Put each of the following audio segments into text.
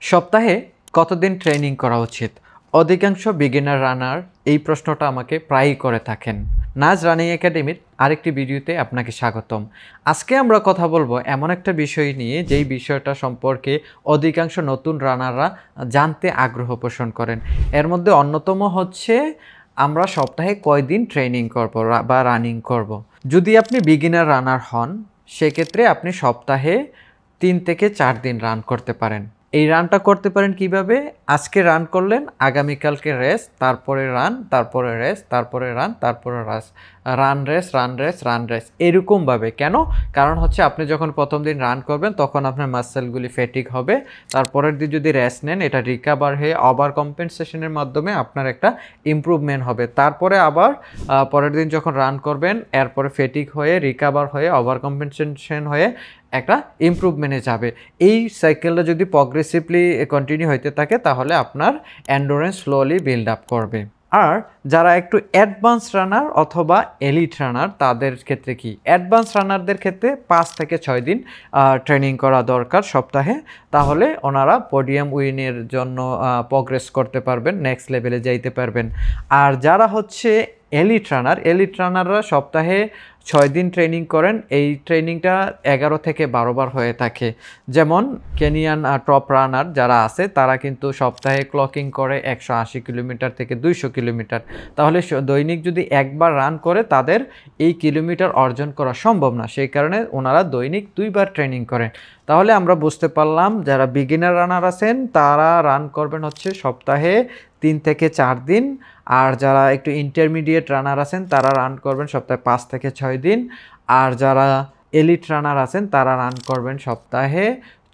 সপ্তাহে কতদিন ট্রেনিং করা উচিত? অধিকাংশ বিগিনার রানার এই প্রশ্নটা আমাকে প্রায়ই করে থাকেন। নাজ রানিং একাডেমির আরেকটি ভিডিওতে আপনাকে স্বাগতম। আজকে আমরা কথা বলবো এমন একটা বিষয় নিয়ে যেই বিষয়টা সম্পর্কে অধিকাংশ নতুন রানাররা জানতে আগ্রহ পোষণ করেন। এর মধ্যে অন্যতম হচ্ছে আমরা সপ্তাহে কয়দিন ট্রেনিং করব বা রানিং করব। যদি আপনি বিগিনার রানার হন সেক্ষেত্রে আপনি সপ্তাহে 3 থেকে 4 দিন রান করতে পারেন। এই রানটা করতে পারেন কিভাবে? আজকে রান করলেন, আগামীকালকে রেস্ট, তারপরে রান, তারপরে রেস্ট, তারপরে রান, তারপরে run rest, run rest, run rest, এরকমভাবে। কেন? কারণ হচ্ছে আপনি যখন প্রথম দিন রান করবেন তখন আপনার মাসেলগুলি ফ্যাটিক হবে, তারপরের দিন যদি রেস্ট নেন এটা রিকাভার হয়ে ওভার কম্পেনসেশনের মাধ্যমে আপনার একটা ইমপ্রুভমেন্ট হবে। তারপরে আবার পরের দিন যখন রান করবেন এরপরে ফ্যাটিক হয়ে রিকাভার হয়ে ওভার কম্পেনসেশন হয়ে একটা ইমপ্রুভমেন্টে যাবে। এই সাইকেলটা যদি প্রগ্রেসিভলি কন্টিনিউ হইতে থাকে তাহলে আপনার এন্ডুরেন্স স্লোলি বিল্ড আপ করবে। আর যারা একটু অ্যাডভান্স রানার অথবা এলিট রানার তাদের ক্ষেত্রে কি? অ্যাডভান্স রানারদের ক্ষেত্রে 5 থেকে 6 দিন ট্রেনিং করা দরকার সপ্তাহে, তাহলে ওনারা পোডিয়াম উইনের জন্য প্রগ্রেস করতে পারবেন, নেক্সট লেভেলে যাইতে পারবেন। আর যারা হচ্ছে এলিট রানাররা সপ্তাহে 6 দিন ট্রেনিং করেন। এই ট্রেনিংটা 11 থেকে 12 বার হয়ে থাকে। যেমন কেনিয়ান টপ রানার যারা আছে তারা কিন্তু সপ্তাহে ক্লকিং করে 180 কিলোমিটার থেকে 200 কিলোমিটার। তাহলে দৈনিক যদি একবার রান করে তাদের এই কিলোমিটার অর্জন করা সম্ভব না, সেই কারণে ওনারা দৈনিক 2 বার ট্রেনিং করেন। তাহলে আমরা বুঝতে পারলাম যারা বিগিনার রানার আছেন তারা রান করবেন হচ্ছে সপ্তাহে 3 থেকে 4 দিন, আর যারা একটু ইন্টারমিডিয়েট রানার আছেন তারা রান করবেন সপ্তাহে 5 থেকে 6 দিন, আর যারা এলিট রানার আছেন তারা রান করবেন সপ্তাহে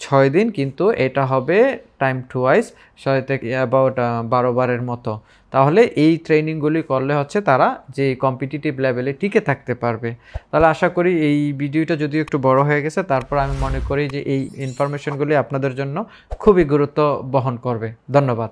6 দিন, কিন্তু এটা হবে টাইম টুয়াইস, 6 থেকে অ্যাবাউট 12 বারের মতো। তাহলে এই ট্রেনিংগুলি করলে হচ্ছে তারা যে কম্পিটিটিভ লেভেলে টিকে থাকতে পারবে। তাহলে আশা করি এই ভিডিওটা যদিও একটু বড় হয়ে গেছে, তারপর আমি মনে করি যে এই ইনফরমেশনগুলি আপনাদের জন্য খুবই গুরুত্ব বহন করবে। ধন্যবাদ।